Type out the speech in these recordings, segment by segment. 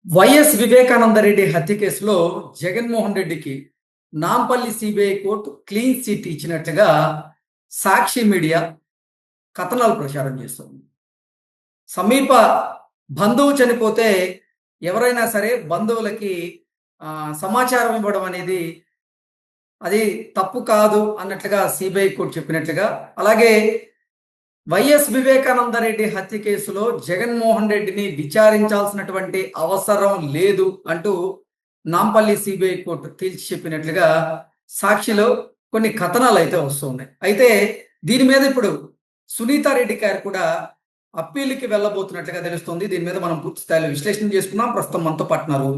YS Vivekananda Reddy హత్య కేసులో జగన్మోహన్ రెడ్డికి Nampally CBI court clean chit ఇచ్చినట్లుగా సాక్షి మీడియా కథనాలు ప్రచారం చేస్తుంది. సమీప బంధువు చనిపోతే ఎవరైనా సరే బంధువులకి సమాచారం ఇవ్వడం అనేది అది తప్పు కాదు అన్నట్లుగా సిబిఐ కోర్టు చెప్పినట్లుగా, అలాగే వైఎస్ వివేకానంద రెడ్డి హత్య కేసులో జగన్మోహన్ రెడ్డిని విచారించాల్సినటువంటి అవసరం లేదు అంటూ నాంపల్లి సిబిఐ కోర్టు తేల్చి చెప్పినట్లుగా సాక్షిలో కొన్ని కథనాలు అయితే వస్తున్నాయి. అయితే దీని మీద ఇప్పుడు సునీతారెడ్డి గారు కూడా అప్పీల్కి వెళ్ళబోతున్నట్లుగా తెలుస్తుంది. దీని మీద మనం పూర్తి స్థాయిలో విశ్లేషణ చేసుకున్నాం. ప్రస్తుతం మనతో పాటున్నారు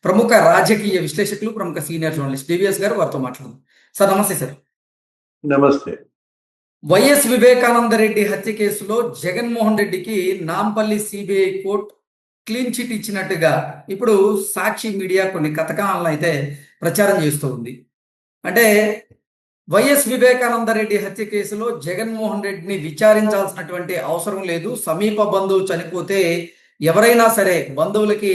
ప్రముఖ రాజకీయ విశ్లేషకులు, ప్రముఖ సీనియర్ జర్నలిస్ట్ డివిఎస్ గారు. వారితో మాట్లాడదాం. సార్ నమస్తే. సార్ నమస్తే. వైఎస్ వివేకానంద రెడ్డి హత్య కేసులో జగన్మోహన్ రెడ్డికి Nampally CBI court clean chit ఇచ్చినట్టుగా ఇప్పుడు సాక్షి మీడియా కొన్ని కథనాలను అయితే ప్రచారం చేస్తూ ఉంది. అంటే వైఎస్ వివేకానంద రెడ్డి హత్య కేసులో జగన్మోహన్ రెడ్డిని విచారించాల్సినటువంటి అవసరం లేదు. సమీప బంధువు చనిపోతే ఎవరైనా సరే బంధువులకి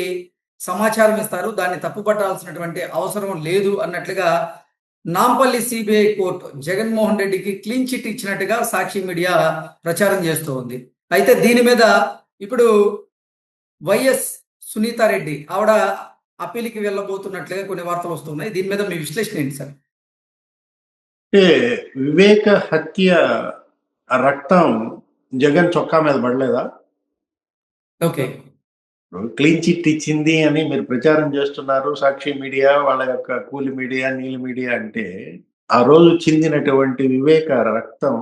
సమాచారం ఇస్తారు, దాన్ని తప్పుపట్టాల్సినటువంటి అవసరం లేదు అన్నట్లుగా నాంపల్లి సిబిఐ కోర్టు జగన్మోహన్ రెడ్డికి క్లీన్ చిట్ ఇచ్చినట్టుగా సాక్షి మీడియా ప్రచారం చేస్తూ ఉంది. అయితే దీని మీద ఇప్పుడు వైఎస్ సునీతారెడ్డి ఆవిడ అప్పీల్కి వెళ్ళబోతున్నట్లుగా కొన్ని వార్తలు వస్తున్నాయి. దీని మీద మీ విశ్లేషణ ఏంటి సార్? అంటే వివేక హత్య రక్తం జగన్ చొక్కా మీద పడలేదా? ఓకే, క్లీన్ చిట్ ఇచ్చింది అని మీరు ప్రచారం చేస్తున్నారు. సాక్షి మీడియా, వాళ్ళ యొక్క కూలి మీడియా, నీలి మీడియా. అంటే ఆ రోజు చిందినటువంటి వివేక రక్తం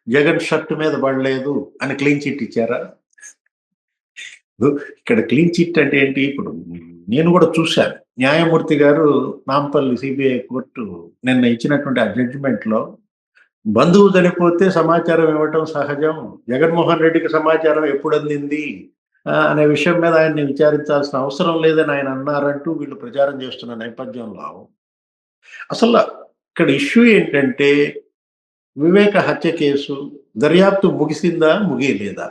జగన్ షర్ట్ మీద పడలేదు అని క్లీన్ చిట్ ఇచ్చారా? ఇక్కడ క్లీన్ చిట్ అంటే ఏంటి? ఇప్పుడు నేను కూడా చూశాను. న్యాయమూర్తి గారు నాంపల్లి సిబిఐ కోర్టు నిన్న ఇచ్చినటువంటి ఆ జడ్జిమెంట్ లో బంధువు చనిపోతే సమాచారం ఇవ్వటం సహజం, జగన్మోహన్ రెడ్డికి సమాచారం ఎప్పుడు అందింది అనే విషయం మీద ఆయన్ని విచారించాల్సిన అవసరం లేదని ఆయన అన్నారంటూ వీళ్ళు ప్రచారం చేస్తున్న నేపథ్యంలో అసలు ఇక్కడ ఇష్యూ ఏంటంటే, వివేక హత్య కేసు దర్యాప్తు ముగిసిందా, ముగియలేదా?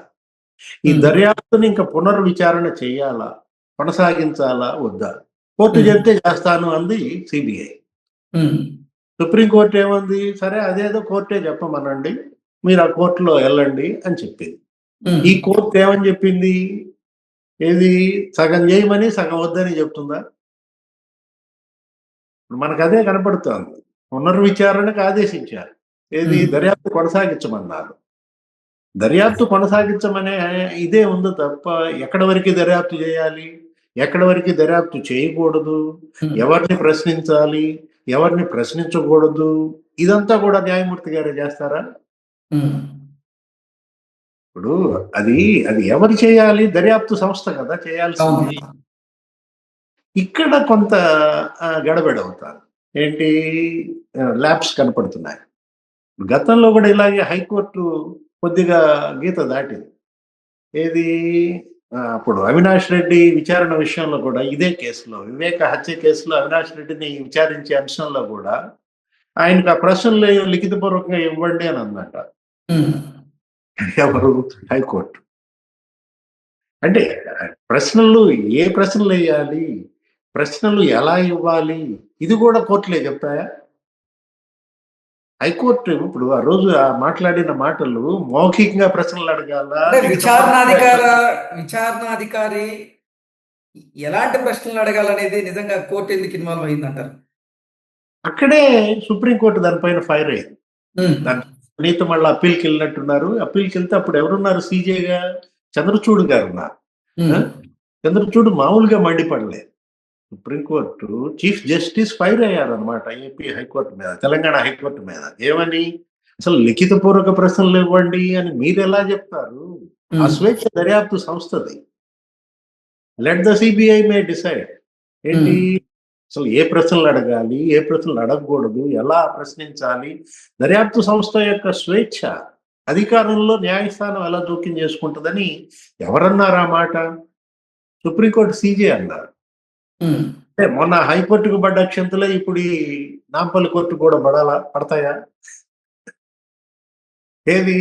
ఈ దర్యాప్తుని ఇంకా పునర్విచారణ చేయాలా, కొనసాగించాలా, వద్దా? కోర్టు చెప్తే చేస్తాను అంది సిబిఐ. సుప్రీంకోర్టు ఏమంది? సరే అదేదో కోర్టే చెప్పమనండి, మీరు ఆ కోర్టులో వెళ్ళండి అని చెప్పింది. ఈ కోర్టు ఏమని చెప్పింది? ఏది సగం చేయమని సగం వద్దని చెప్తుందా? మనకు అదే కనపడుతోంది. పునర్విచారణకు ఆదేశించారు, ఏది దర్యాప్తు కొనసాగించమన్నారు. దర్యాప్తు కొనసాగించమనే ఇదే ఉంది తప్ప ఎక్కడి వరకు దర్యాప్తు చేయాలి, ఎక్కడి వరకు దర్యాప్తు చేయకూడదు, ఎవరిని ప్రశ్నించాలి, ఎవరిని ప్రశ్నించకూడదు, ఇదంతా కూడా న్యాయమూర్తి గారే చేస్తారా? ఇప్పుడు అది ఎవరు చేయాలి? దర్యాప్తు సంస్థ కదా చేయాల్సింది. ఇక్కడ కొంత గడబడవుతారు. ఏంటి ల్యాబ్స్ కనపడుతున్నాయి. గతంలో కూడా ఇలాగే హైకోర్టు కొద్దిగా గీత దాటింది. ఏది అప్పుడు అవినాష్ రెడ్డి విచారణ విషయంలో కూడా, ఇదే కేసులో వివేక హత్య కేసులో అవినాష్ రెడ్డిని విచారించే అంశంలో కూడా ఆయనకు ఆ ప్రశ్నలు లిఖితపూర్వకంగా ఇవ్వండి అని అందట. ఎవరు? హైకోర్టు. అంటే ప్రశ్నలు ఏ ప్రశ్నలు వేయాలి, ప్రశ్నలు ఎలా ఇవ్వాలి, ఇది కూడా కోర్టులే చెప్తాయా? హైకోర్టు ఇప్పుడు ఆ రోజు మాట్లాడిన మాటలు మౌఖికంగా ప్రశ్నలు అడగాల? విచారణాధికారి ఎలాంటి ప్రశ్నలు అడగాలనేది నిజంగా కోర్టు ఎందుకు ఇన్వాల్వ్ అయిందంటారు? అక్కడే సుప్రీంకోర్టు దానిపైన ఫైర్ అయింది. సునీత మళ్ళీ అప్పీల్కి వెళ్ళినట్టున్నారు. అప్పీల్కి వెళ్తే అప్పుడు ఎవరున్నారు? సీజేగా చంద్రచూడ్ గారు ఉన్నారు. చంద్రచూడ్ మామూలుగా మండిపడలేదు. సుప్రీంకోర్టు చీఫ్ జస్టిస్ ఫైర్ అయ్యారు అనమాట ఏపీ హైకోర్టు మీద, తెలంగాణ హైకోర్టు మీద. ఏమని? అసలు లిఖితపూర్వక ప్రశ్నలు ఇవ్వండి అని మీరు ఎలా చెప్తారు? ఆ స్వేచ్ఛ దర్యాప్తు సంస్థది. Let the CBI may decide. ఏంటి అసలు ఏ ప్రశ్నలు అడగాలి, ఏ ప్రశ్నలు అడగకూడదు, ఎలా ప్రశ్నించాలి, దర్యాప్తు సంస్థ యొక్క స్వేచ్ఛ. అధికారంలో న్యాయస్థానం ఎలా జోక్యం చేసుకుంటుందని ఎవరన్నారు ఆ మాట? సుప్రీంకోర్టు సీజే అన్నారు. మొన్న హైకోర్టుకు పడ్డ అక్షంతలే ఇప్పుడు ఈ నాంపల్లి కోర్టు కూడా పడతాయా? ఏది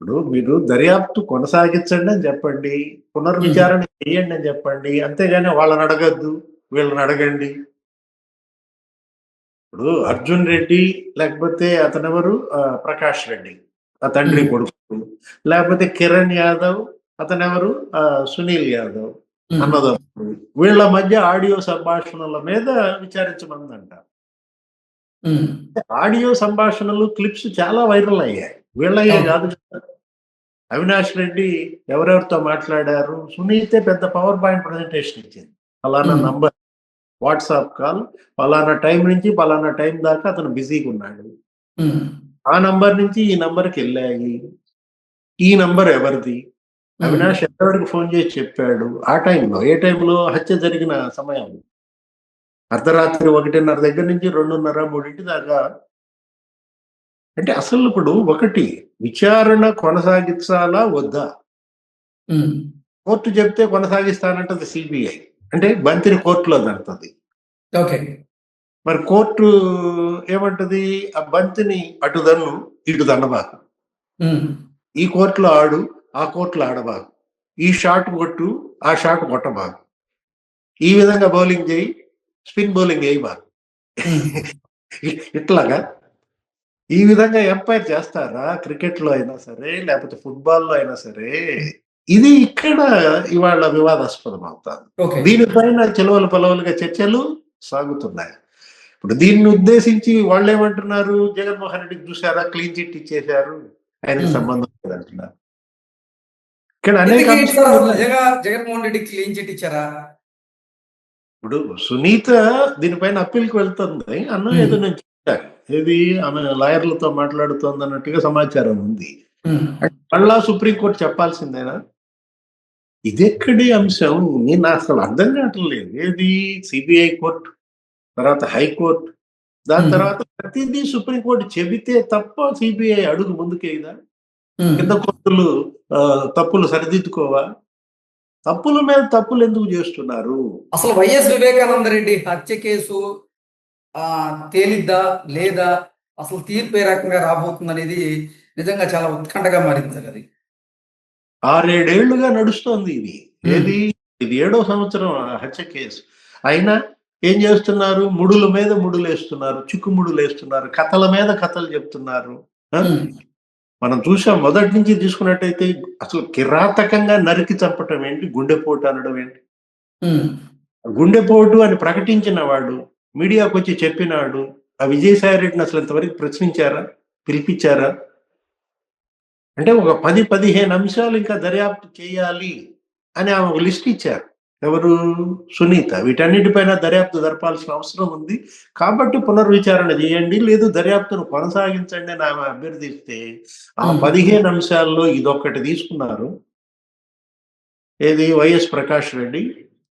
ఇప్పుడు మీరు దర్యాప్తు కొనసాగించండి అని చెప్పండి, పునర్విచారణ చేయండి అని చెప్పండి, అంతేగాని వాళ్ళని అడగద్దు వీళ్ళని అడగండి. ఇప్పుడు అర్జున్ రెడ్డి లేకపోతే అతనెవరు ప్రకాష్ రెడ్డి ఆ తండ్రి కొడుకు, లేకపోతే కిరణ్ యాదవ్ అతనెవరు సునీల్ యాదవ్ అన్నదమ్ముడు, వీళ్ళ మధ్య ఆడియో సంభాషణల మీద విచారించమందంట. ఆడియో సంభాషణలు క్లిప్స్ చాలా వైరల్ అయ్యాయి, వీళ్ళయ్యే కాదు కదా. అవినాష్ రెడ్డి ఎవరెవరితో మాట్లాడారు, సునీతే పెద్ద పవర్ పాయింట్ ప్రజెంటేషన్ ఇచ్చింది. ఫలానా నంబర్ వాట్సాప్ కాల్, ఫలానా టైం నుంచి ఫలానా టైం దాకా అతను బిజీగా ఉన్నాడు, ఆ నంబర్ నుంచి ఈ నంబర్కి వెళ్ళాయి, ఈ నంబర్ ఎవరిది, అవినాష్ ఎవరికి ఫోన్ చేసి చెప్పాడు, ఆ టైంలో ఏ టైంలో హత్య జరిగిన సమయం అర్ధరాత్రి 1:30 దగ్గర నుంచి 2:30, 3 దాకా. అంటే అసలు ఇప్పుడు ఒకటి విచారణ కొనసాగించాలా వద్దా, కోర్టు చెప్తే కొనసాగిస్తానంటది సిబిఐ, అంటే బంతిని కోర్టులో దంటది. ఓకే, మరి కోర్టు ఏమంటది, ఆ బంతిని అటు దన్ను ఇటు దండబాకు, ఈ కోర్టులో ఆడు ఆ కోర్టులో ఆడబాకు, ఈ షాట్ కొట్టు ఆ షాట్ కొట్టబాకు, ఈ విధంగా బౌలింగ్ చేయి స్పిన్ బౌలింగ్ వేయబాకు. ఇట్లాగా ఈ విధంగా ఎంపైర్ చేస్తారా క్రికెట్ లో అయినా సరే లేకపోతే ఫుట్బాల్ లో అయినా సరే. ఇది ఇక్కడ ఇవాళ వివాదాస్పదం అవుతారు. దీనిపైన చెలవలు పలవలుగా చర్చలు సాగుతున్నాయి. ఇప్పుడు దీన్ని ఉద్దేశించి వాళ్ళు ఏమంటున్నారు, జగన్మోహన్ రెడ్డికి చూసారా క్లీన్ చిట్ ఇచ్చేశారు, ఆయనకి సంబంధం లేదంటున్నారు. ఇక్కడ అనేక జగన్మోహన్ రెడ్డి క్లీన్ చిట్ ఇచ్చారా? ఇప్పుడు సునీత దీనిపైన అప్పీల్కి వెళ్తుంది అన్న ఏదో నేను చెప్పాను, ఏది ఆమె లాయర్లతో మాట్లాడుతోంది అన్నట్టుగా సమాచారం ఉంది. మళ్ళా సుప్రీంకోర్టు చెప్పాల్సిందేనా? ఇదెక్కడి అంశం నేను అసలు అర్థం కావట్లేదు. ఏది సిబిఐ కోర్టు, తర్వాత హైకోర్టు, దాని తర్వాత ప్రతిదీ సుప్రీంకోర్టు చెబితే తప్ప సిబిఐ అడుగు ముందుకేదా? కింద కోర్టులు తప్పులు సరిదిద్దుకోవా? తప్పుల మీద తప్పులు ఎందుకు చేస్తున్నారు? అసలు వైఎస్ వివేకానంద రెడ్డి హత్య కేసు తేలిద్దా లేదా, అసలు తీర్పు ఏ రకంగా రాబోతుంది అనేది నిజంగా చాలా ఉత్కంఠగా మారింది సార్. అది 6-7 ఏళ్లుగా నడుస్తోంది ఇది. ఏది ఇది 7వ సంవత్సరం హత్య కేసు. అయినా ఏం చేస్తున్నారు, ముడుల మీద ముడులు వేస్తున్నారు, చిక్కుముడులు వేస్తున్నారు, కథల మీద కథలు చెప్తున్నారు. మనం చూసాం మొదటి నుంచి తీసుకున్నట్టయితే అసలు కిరాతకంగా నరికి చంపటం ఏంటి, గుండెపోటు అనడం ఏంటి. గుండెపోటు అని ప్రకటించిన వాడు, మీడియాకు వచ్చి చెప్పినాడు, ఆ విజయసాయి రెడ్డిని అసలు ఇంతవరకు ప్రశ్నించారా, పిలిపించారా? అంటే ఒక 10-15 అంశాలు ఇంకా దర్యాప్తు చేయాలి అని ఆమె ఒక లిస్ట్ ఇచ్చారు. ఎవరు? సునీత. వీటన్నిటిపైన దర్యాప్తు జరపాల్సిన అవసరం ఉంది కాబట్టి పునర్విచారణ చేయండి, లేదు దర్యాప్తును కొనసాగించండి అని ఆమె అభ్యర్థిస్తే ఆ 15 అంశాల్లో ఇదొక్కటి తీసుకున్నారు. ఏది? వైఎస్ ప్రకాష్ రెడ్డి,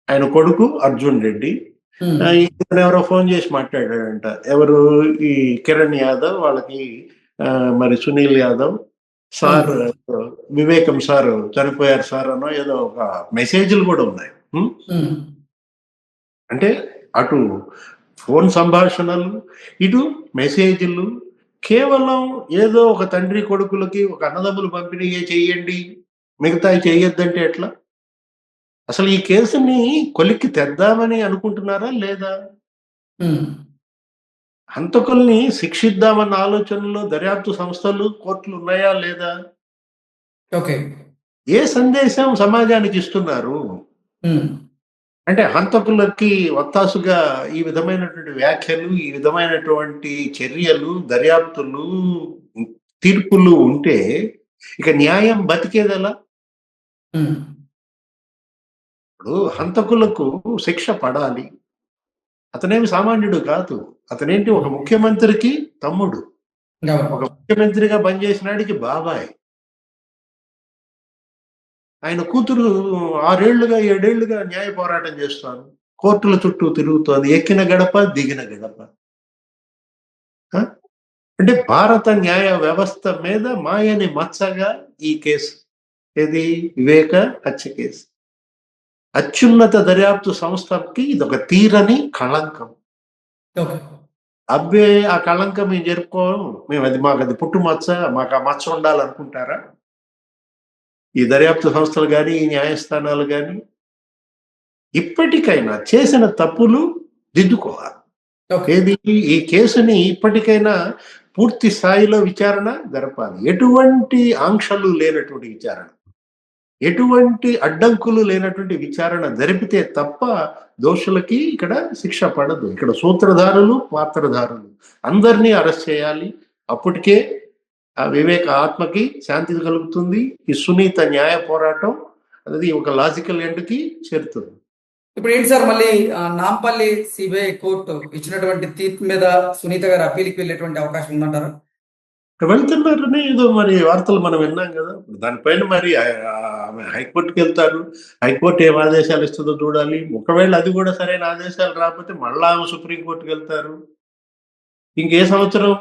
ఆయన కొడుకు అర్జున్ రెడ్డి, ఇతను ఎవరో ఫోన్ చేసి మాట్లాడాడంట. ఎవరు? ఈ కిరణ్ యాదవ్ వాళ్ళకి మరి సునీల్ యాదవ్ సార్, వివేకం సార్ చనిపోయారు సార్ అనో ఏదో ఒక మెసేజ్లు కూడా ఉన్నాయి. అంటే అటు ఫోన్ సంభాషణలు, ఇటు మెసేజ్లు, కేవలం ఏదో ఒక తండ్రి కొడుకులకి ఒక అన్నదమ్ములు పంపిణీయే చెయ్యండి, మిగతా చెయ్యొద్దంటే ఎట్లా? అసలు ఈ కేసుని కొలిక్కి తెద్దామని అనుకుంటున్నారా లేదా? హంతకుల్ని శిక్షిద్దామన్న ఆలోచనలో దర్యాప్తు సంస్థలు, కోర్టులు ఉన్నాయా లేదా? ఓకే, ఏ సందేశం సమాజానికి ఇస్తున్నారు? అంటే హంతకులకి ఒత్తాసుగా ఈ విధమైనటువంటి వ్యాఖ్యలు, ఈ విధమైనటువంటి చర్యలు, దర్యాప్తులు, తీర్పులు ఉంటే ఇక న్యాయం బతికేదెలా? ఇప్పుడు హంతకులకు శిక్ష పడాలి. అతనేమి సామాన్యుడు కాదు, అతనేంటి ఒక ముఖ్యమంత్రికి తమ్ముడు, ఒక ముఖ్యమంత్రిగా పనిచేసినాడికి బాబాయ్. ఆయన కూతురు 6 ఏళ్లుగా 7 ఏళ్లుగా న్యాయ పోరాటం చేస్తాను, కోర్టుల చుట్టూ తిరుగుతోంది, ఎక్కిన గడప దిగిన గడప. అంటే భారత న్యాయ వ్యవస్థ మీద మాయని మచ్చగా ఈ కేసు. ఏది? వివేక హత్య కేసు. అత్యున్నత దర్యాప్తు సంస్థకి ఇదొక తీరని కళంకం. అబ్బే ఆ కళంకం మేము జరుపుకోం, మాకు అది పుట్టుమచ్చ, మాకు ఆ మచ్చ ఉండాలనుకుంటారా? ఈ దర్యాప్తు సంస్థలు కానీ ఈ న్యాయస్థానాలు కానీ ఇప్పటికైనా చేసిన తప్పులు దిద్దుకోవాలి. ఓకే. ఏది ఈ కేసుని ఇప్పటికైనా పూర్తి స్థాయిలో విచారణ జరపాలి. ఎటువంటి ఆంక్షలు లేనటువంటి విచారణ, ఎటువంటి అడ్డంకులు లేనటువంటి విచారణ జరిపితే తప్ప దోషులకి ఇక్కడ శిక్ష పడదు. ఇక్కడ సూత్రధారులు, పాత్రధారులు అందరినీ అరెస్ట్ చేయాలి. అప్పటికే ఆ వివేక ఆత్మకి శాంతి కలుగుతుంది. ఈ సునీత న్యాయ పోరాటం అనేది ఒక లాజికల్ ఎండ్కి చేరుతుంది. ఇప్పుడు ఏంటి సార్, మళ్ళీ నాంపల్లి సిబిఐ కోర్టు ఇచ్చినటువంటి తీర్పు మీద సునీత గారు అప్పీల్కి వెళ్ళేటువంటి అవకాశం ఉందంటారా? వెళ్తున్నారని ఏదో మరి వార్తలు మనం విన్నాం కదా. దానిపైన మరి ఆమె హైకోర్టుకి వెళ్తారు. హైకోర్టు ఏం ఆదేశాలు ఇస్తుందో చూడాలి. ఒకవేళ అది కూడా సరైన ఆదేశాలు రాకపోతే మళ్ళా ఆమె సుప్రీంకోర్టుకి వెళ్తారు. ఇంకే సంవత్సరం,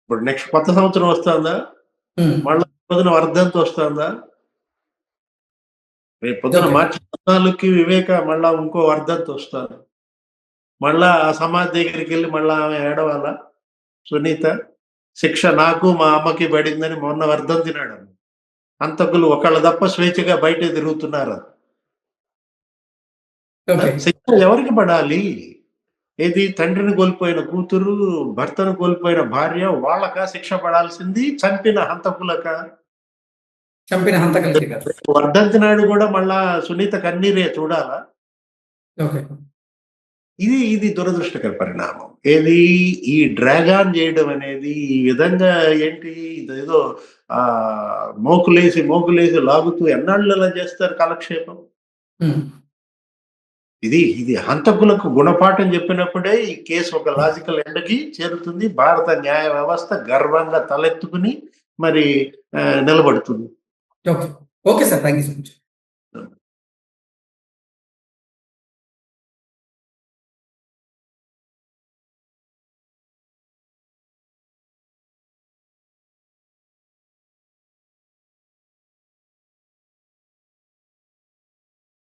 ఇప్పుడు నెక్స్ట్ కొత్త సంవత్సరం వస్తుందా, మళ్ళా పొద్దున వర్ధంతి వస్తుందా, రేపు పొద్దున మార్చి 14కి వివేక మళ్ళా ఇంకో వర్ధంతి వస్తారు. మళ్ళా ఆ సమాధి దగ్గరికి వెళ్ళి మళ్ళా ఆమె ఏడవాలా సునీత? శిక్ష నాకు మా అమ్మకి పడిందని మొన్న వర్ధంతి నాడు హంతకులు ఒకళ్ళ తప్ప స్వేచ్ఛగా బయట తిరుగుతున్నారు. శిక్ష ఎవరికి పడాలి? ఏది తండ్రిని కోల్పోయిన కూతురు, భర్తను కోల్పోయిన భార్య, వాళ్ళకా శిక్ష పడాల్సింది? చంపిన హంతకులక? చంపిన హంతకులకి కదా. వర్ధంతి నాడు కూడా మళ్ళా సునీత కన్నీరే చూడాలా? ఇది దురదృష్టకర పరిణామం. ఏది ఈ డ్రాగాన్ చేయడం అనేది, ఈ విధంగా ఏంటి ఇదేదో మోకులేసి లాగుతూ ఎన్నాళ్ళు అలా చేస్తారు కాలక్షేపం. ఇది హంతకులకు గుణపాఠం చెప్పినప్పుడే ఈ కేసు ఒక లాజికల్ ఎండ్కి చేరుతుంది. భారత న్యాయ వ్యవస్థ గర్వంగా తలెత్తుకుని మరి నిలబడుతుంది. Okay sir, thank you so much.